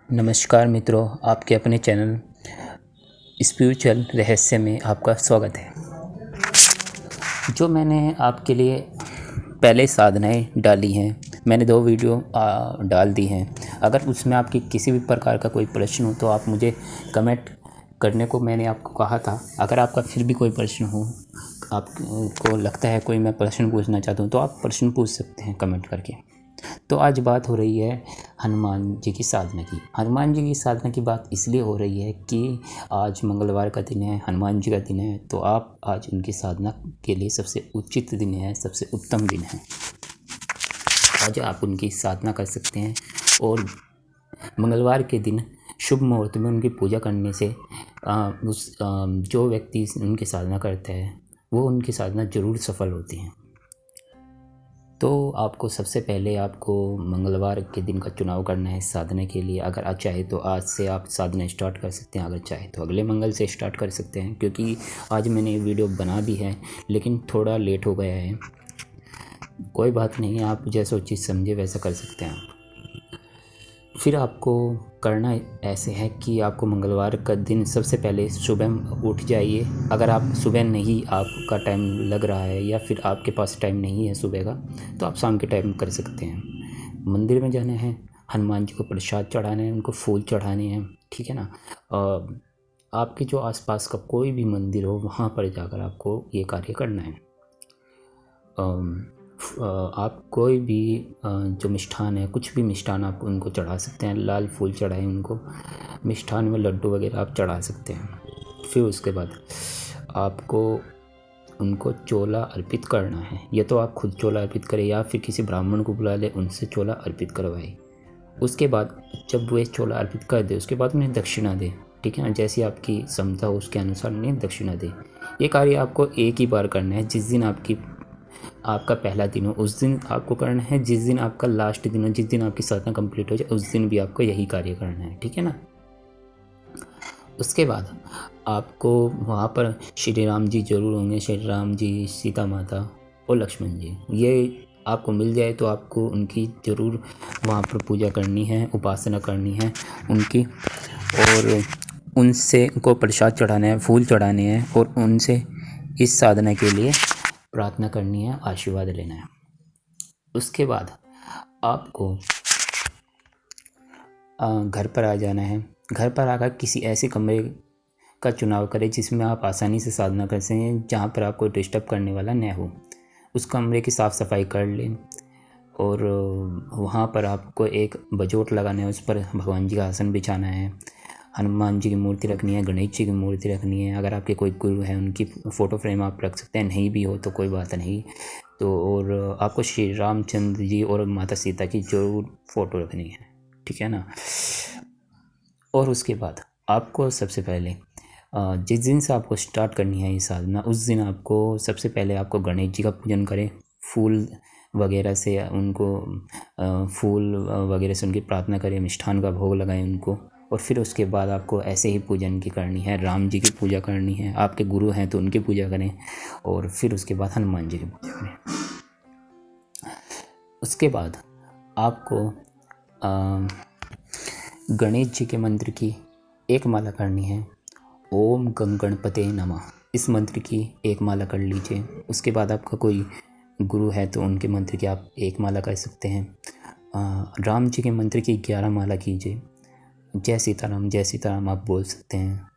नमस्कार मित्रों, आपके अपने चैनल स्पिरिचुअल रहस्य में आपका स्वागत है। जो मैंने आपके लिए पहले साधनाएं डाली हैं, मैंने 2 वीडियो डाल दी हैं। अगर उसमें आपकी किसी भी प्रकार का कोई प्रश्न हो तो आप मुझे कमेंट करने को मैंने आपको कहा था। अगर आपका फिर भी कोई प्रश्न हो, आपको लगता है कोई मैं प्रश्न पूछना चाहता हूँ, तो आप प्रश्न पूछ सकते हैं कमेंट करके। तो आज बात हो रही है हनुमान जी की साधना की। हनुमान जी की साधना की बात इसलिए हो रही है कि आज मंगलवार का दिन है, हनुमान जी का दिन है, तो आप आज उनकी साधना के लिए सबसे उचित दिन है, सबसे उत्तम दिन है। आज आप उनकी साधना कर सकते हैं और मंगलवार के दिन शुभ मुहूर्त में उनकी पूजा करने से जो व्यक्ति उनकी साधना करता है वो उनकी साधना ज़रूर सफल होती है। तो आपको सबसे पहले आपको मंगलवार के दिन का चुनाव करना है साधना के लिए। अगर आप चाहे तो आज से आप साधना स्टार्ट कर सकते हैं, अगर चाहे तो अगले मंगल से स्टार्ट कर सकते हैं, क्योंकि आज मैंने वीडियो बना दी है लेकिन थोड़ा लेट हो गया है। कोई बात नहीं, आप जैसा चीज़ समझे वैसा कर सकते हैं आप। फिर आपको करना ऐसे है कि आपको मंगलवार का दिन सबसे पहले सुबह उठ जाइए। अगर आप सुबह नहीं, आपका टाइम लग रहा है या फिर आपके पास टाइम नहीं है सुबह का, तो आप शाम के टाइम कर सकते हैं। मंदिर में जाना है, हनुमान जी को प्रसाद चढ़ाना है, उनको फूल चढ़ाने हैं, ठीक है ना। आपके जो आसपास का कोई भी मंदिर हो वहाँ पर जाकर आपको ये कार्य करना है। आप कोई भी जो मिष्ठान है, कुछ भी मिष्ठान आप उनको चढ़ा सकते हैं। लाल फूल चढ़ाएं उनको, मिष्ठान में लड्डू वगैरह आप चढ़ा सकते हैं। फिर उसके बाद आपको उनको चोला अर्पित करना है। या तो आप खुद चोला अर्पित करें या फिर किसी ब्राह्मण को बुला ले, उनसे चोला अर्पित करवाएं। उसके बाद जब वे चोला अर्पित कर दे उसके बाद उन्हें दक्षिणा दें, ठीक है ना। जैसी आपकी क्षमता हो उसके अनुसार उन्हें दक्षिणा दें। ये कार्य आपको एक ही बार करना है। जिस दिन आपका पहला दिन हो उस दिन आपको करना है, जिस दिन आपका लास्ट दिन हो, जिस दिन आपकी साधना कंप्लीट हो जाए उस दिन भी आपको यही कार्य करना है, ठीक है ना। उसके बाद आपको वहाँ पर श्री राम जी जरूर होंगे, श्री राम जी, सीता माता और लक्ष्मण जी। ये आपको मिल जाए तो आपको उनकी ज़रूर वहाँ पर पूजा करनी है, उपासना करनी है उनकी, और उनसे उनको प्रसाद चढ़ाना है, फूल चढ़ाने हैं और उनसे इस साधना के लिए प्रार्थना करनी है, आशीर्वाद लेना है। उसके बाद आपको घर पर आ जाना है। घर पर आकर किसी ऐसे कमरे का चुनाव करें जिसमें आप आसानी से साधना कर सकें, जहाँ पर आपको डिस्टर्ब करने वाला न हो। उस कमरे की साफ़ सफाई कर लें और वहाँ पर आपको एक बजोट लगाना है, उस पर भगवान जी का आसन बिछाना है, हनुमान जी की मूर्ति रखनी है, गणेश जी की मूर्ति रखनी है। अगर आपके कोई गुरु है उनकी फ़ोटो फ्रेम आप रख सकते हैं, नहीं भी हो तो कोई बात नहीं। तो और आपको श्री रामचंद्र जी और माता सीता की ज़रूर फ़ोटो रखनी है, ठीक है ना। और उसके बाद आपको सबसे पहले जिस दिन से आपको स्टार्ट करनी है ये साधना, उस दिन आपको सबसे पहले आपको गणेश जी का पूजन करें। फूल वगैरह से उनको फूल वगैरह से उनकी प्रार्थना करें, मिष्ठान का भोग लगाएं उनको। और फिर उसके बाद आपको ऐसे ही पूजन की करनी है, राम जी की पूजा करनी है। आपके गुरु हैं तो उनकी पूजा करें और फिर उसके बाद हनुमान जी की पूजा करें। उसके बाद आपको गणेश जी के मंत्र की एक माला करनी है, ओम गं गणपते नमः। इस मंत्र की एक माला कर लीजिए। उसके बाद आपका कोई गुरु है तो उनके मंत्र की आप एक माला कर सकते हैं। राम जी के मंत्र की 11 माला कीजिए। जय सीताराम आप बोल सकते हैं।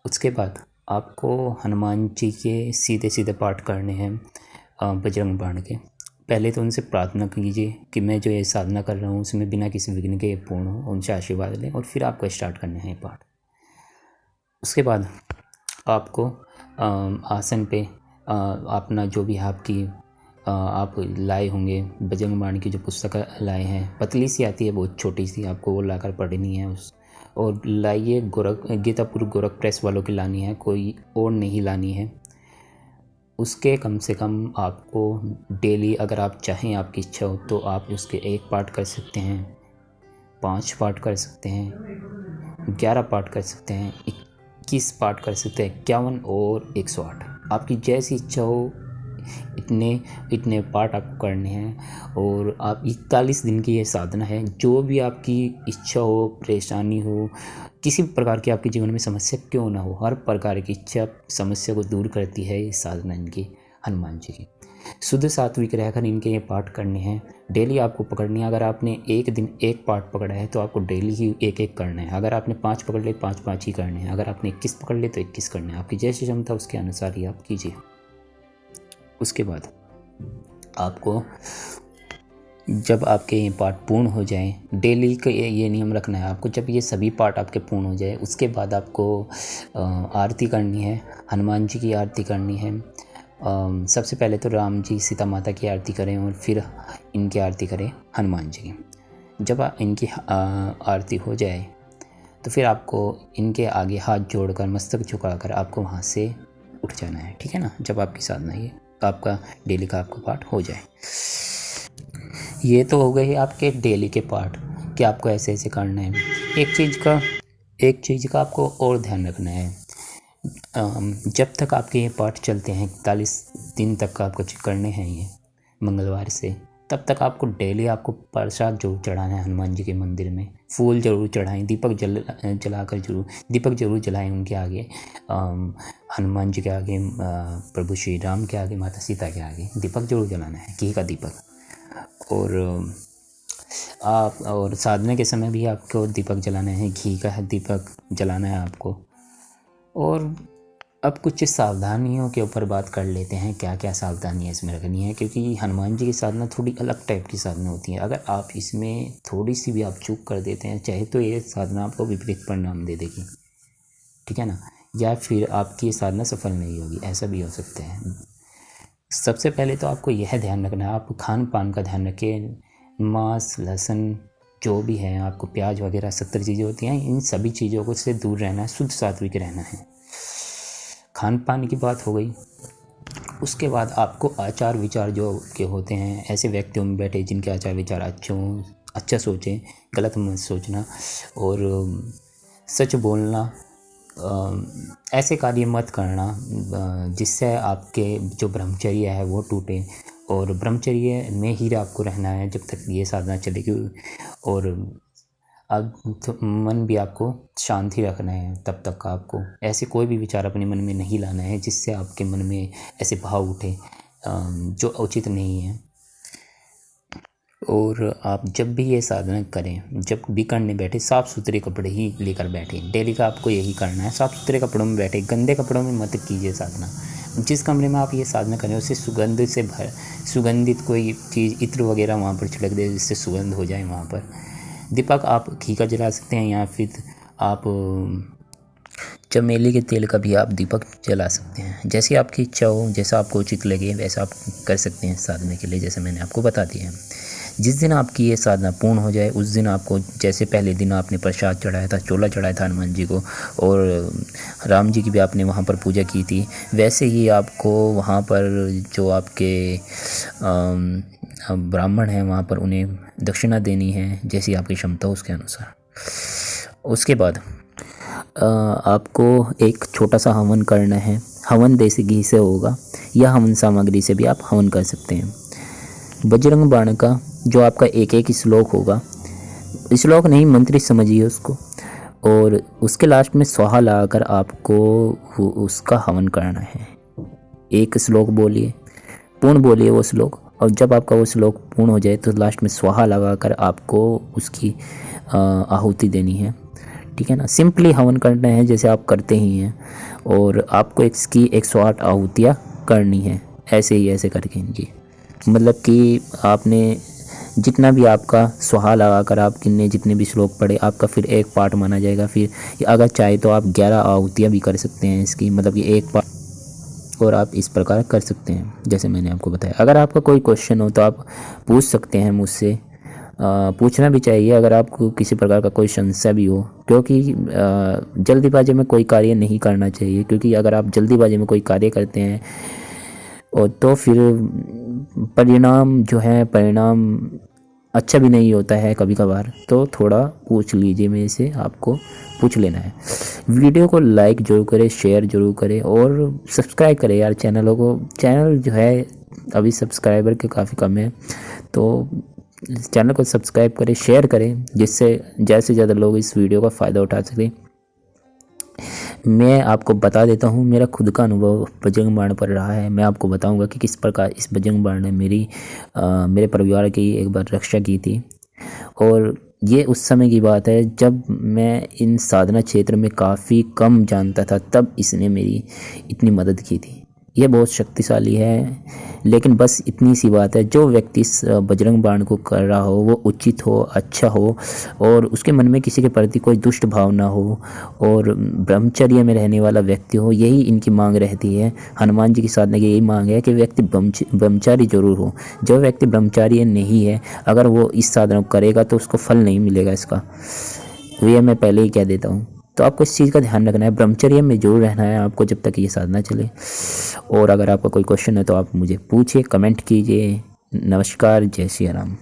उसके बाद आपको हनुमान जी के सीधे सीधे पाठ करने हैं बजरंग बाण के। पहले तो उनसे प्रार्थना कीजिए कि मैं जो ये साधना कर रहा हूँ उसमें बिना किसी विघ्न के पूर्ण हो, उनसे आशीर्वाद लें और फिर आपको स्टार्ट करने हैं ये पाठ। उसके बाद आपको आसन पे अपना जो भी आप लाए होंगे, बजरंग बाण की जो पुस्तक लाए हैं, पतली सी आती है बहुत छोटी सी, आपको वो लाकर पढ़नी है। और लाइए गीतापुर गोरख प्रेस वालों की लानी है, कोई और नहीं लानी है। उसके कम से कम आपको डेली, अगर आप चाहें, आपकी इच्छा हो तो आप उसके 1 पाठ कर सकते हैं, 5 पाठ कर सकते हैं, 11 पाठ कर सकते हैं, 21 पाठ कर सकते हैं, 51 और 108। आपकी जैसी इच्छा हो इतने इतने पाठ आपको करने हैं। और आप 41 दिन की ये साधना है। जो भी आपकी इच्छा हो, परेशानी हो, किसी भी प्रकार की आपके जीवन में समस्या क्यों ना हो, हर प्रकार की इच्छा समस्या को दूर करती है ये साधना इनकी, हनुमान जी की। शुद्ध सात्विक रहकर इनके ये पाठ करने हैं। डेली आपको पकड़नी है। अगर आपने एक दिन एक पाठ पकड़ा है तो आपको डेली ही एक एक करना है। अगर आपने 5 पकड़ ले 5 ही करने हैं। अगर आपने 21 पकड़ ले तो 21 करने हैं। आपकी जैसी क्षमता उसके अनुसार ही आप कीजिए। उसके बाद आपको जब आपके ये पाठ पूर्ण हो जाएं, डेली का ये नियम रखना है आपको। जब ये सभी पाठ आपके पूर्ण हो जाए उसके बाद आपको आरती करनी है, हनुमान जी की आरती करनी है। सबसे पहले तो राम जी सीता माता की आरती करें और फिर इनकी आरती करें हनुमान जी की। जब इनकी आरती हो जाए तो फिर आपको इनके आगे हाथ जोड़कर मस्तक झुकाकर आपको वहाँ से उठ जाना है, ठीक है ना। जब आपकी साधना ये आपका डेली का आपका पाठ हो जाए। ये तो हो गए आपके डेली के पाठ कि आपको ऐसे ऐसे करना है। एक चीज़ का आपको और ध्यान रखना है। जब तक आपके ये पाठ चलते हैं 41 दिन तक आपको करने हैं ये मंगलवार से, तब तक आपको डेली आपको प्रसाद जरूर चढ़ाना है हनुमान जी के मंदिर में। फूल जरूर चढ़ाएं, दीपक जलाकर दीपक जरूर जलाएं उनके आगे, हनुमान जी के आगे, प्रभु श्री राम के आगे, माता सीता के आगे दीपक जरूर जलाना है, घी का दीपक। और साधना के समय भी आपको दीपक जलाना है, घी का दीपक जलाना है आपको। और अब कुछ सावधानियों के ऊपर बात कर लेते हैं, क्या क्या सावधानियाँ इसमें रखनी है, क्योंकि हनुमान जी की साधना थोड़ी अलग टाइप की साधना होती है। अगर आप इसमें थोड़ी सी भी आप चूक कर देते हैं, चाहे तो ये साधना आपको विपरीत परिणाम दे देगी, ठीक है ना, या फिर आपकी ये साधना सफल नहीं होगी, ऐसा भी हो सकता है। सबसे पहले तो आपको यह ध्यान रखना है, आप खान पान का ध्यान रखें। मांस, लहसुन जो भी है, आपको प्याज वगैरह 70 चीज़ें होती हैं, इन सभी चीज़ों को से दूर रहना है, शुद्ध सात्विक रहना है। खान पान की बात हो गई। उसके बाद आपको आचार विचार जो के होते हैं, ऐसे व्यक्तियों में बैठे जिनके आचार विचार अच्छा सोचें, गलत मत सोचना, और सच बोलना, ऐसे कार्य मत करना जिससे आपके जो ब्रह्मचर्य है वो टूटे। और ब्रह्मचर्य में ही आपको रहना है जब तक ये साधना चलेगी। और अब तो मन भी आपको शांति रखना है, तब तक आपको ऐसे कोई भी विचार अपने मन में नहीं लाना है जिससे आपके मन में ऐसे भाव उठे जो उचित नहीं है। और आप जब भी ये साधना करें, जब भी करने बैठे, साफ़ सुथरे कपड़े ही लेकर बैठें। डेली का आपको यही करना है, साफ़ सुथरे कपड़ों में बैठे, गंदे कपड़ों में मत कीजिए साधना। जिस कमरे में आप ये साधना करें उसे सुगंधित कोई चीज़, इत्र वगैरह वहाँ पर छिड़क दे जिससे सुगंध हो जाए वहाँ पर। दीपक आप घी का जला सकते हैं, या फिर आप चमेली के तेल का भी आप दीपक जला सकते हैं। जैसी आपकी इच्छा हो, जैसा आपको उचित लगे वैसा आप कर सकते हैं साधना के लिए, जैसे मैंने आपको बता दिया है। जिस दिन आपकी ये साधना पूर्ण हो जाए उस दिन आपको, जैसे पहले दिन आपने प्रसाद चढ़ाया था, चोला चढ़ाया था हनुमान जी को, और राम जी की भी आपने वहाँ पर पूजा की थी, वैसे ही आपको वहाँ पर जो आपके ब्राह्मण हैं वहाँ पर उन्हें दक्षिणा देनी है, जैसी आपकी क्षमता उसके अनुसार। उसके बाद आपको एक छोटा सा हवन करना है। हवन देसी घी से होगा, या हवन सामग्री से भी आप हवन कर सकते हैं। बजरंग बाण का जो आपका एक एक श्लोक होगा, श्लोक नहीं मंत्र समझिए उसको, और उसके लास्ट में स्वाहा लगाकर आपको उसका हवन करना है। एक श्लोक बोलिए, पूर्ण बोलिए वो श्लोक, और जब आपका वो श्लोक पूर्ण हो जाए तो लास्ट में स्वाहा लगाकर आपको उसकी आहुति देनी है, ठीक है ना। सिंपली हवन करना है जैसे आप करते ही हैं, और आपको इसकी 108 आहुतियाँ करनी है, ऐसे करके इनकी, मतलब कि आपने जितना भी आपका स्वाहा लगाकर आप किन्ने जितने भी श्लोक पढ़े, आपका फिर एक पाठ माना जाएगा। फिर अगर चाहे तो आप 11 आहुतियाँ भी कर सकते हैं इसकी, मतलब कि एक पाठ, और आप इस प्रकार कर सकते हैं जैसे मैंने आपको बताया। अगर आपका कोई क्वेश्चन हो तो आप पूछ सकते हैं मुझसे, पूछना भी चाहिए अगर आपको किसी प्रकार का कोई संशय भी हो, क्योंकि जल्दीबाजी में कोई कार्य नहीं करना चाहिए। क्योंकि अगर आप जल्दीबाजी में कोई कार्य करते हैं और तो फिर परिणाम अच्छा भी नहीं होता है कभी कभार, तो थोड़ा पूछ लीजिए मेरे से, आपको पूछ लेना है। वीडियो को लाइक जरूर करें, शेयर जरूर करें और सब्सक्राइब करें यार चैनलों को। चैनल जो है अभी सब्सक्राइबर के काफ़ी कम है, तो चैनल को सब्सक्राइब करें, शेयर करें, जिससे ज़्यादा से ज़्यादा लोग इस वीडियो का फ़ायदा उठा सकें। मैं आपको बता देता हूँ मेरा खुद का अनुभव बजरंग बाण पर रहा है। मैं आपको बताऊँगा कि किस प्रकार इस बजरंग बाण ने मेरे परिवार की एक बार रक्षा की थी। और ये उस समय की बात है जब मैं इन साधना क्षेत्र में काफ़ी कम जानता था, तब इसने मेरी इतनी मदद की थी। ये बहुत शक्तिशाली है, लेकिन बस इतनी सी बात है, जो व्यक्ति इस बजरंग बाण को कर रहा हो वो उचित हो, अच्छा हो, और उसके मन में किसी के प्रति कोई दुष्ट भाव ना हो, और ब्रह्मचर्य में रहने वाला व्यक्ति हो। यही इनकी मांग रहती है। हनुमान जी की साधना की यही मांग है कि व्यक्ति ब्रह्मचारी जरूर हो। जो व्यक्ति ब्रह्मचारी नहीं है, अगर वो इस साधना को करेगा तो उसको फल नहीं मिलेगा इसका। ये मैं पहले ही कह देता हूँ। तो आपको इस चीज़ का ध्यान रखना है, ब्रह्मचर्य में जरूर रहना है आपको जब तक ये साधना चले। और अगर आपका कोई क्वेश्चन है तो आप मुझे पूछिए, कमेंट कीजिए। नमस्कार, जय श्री राम।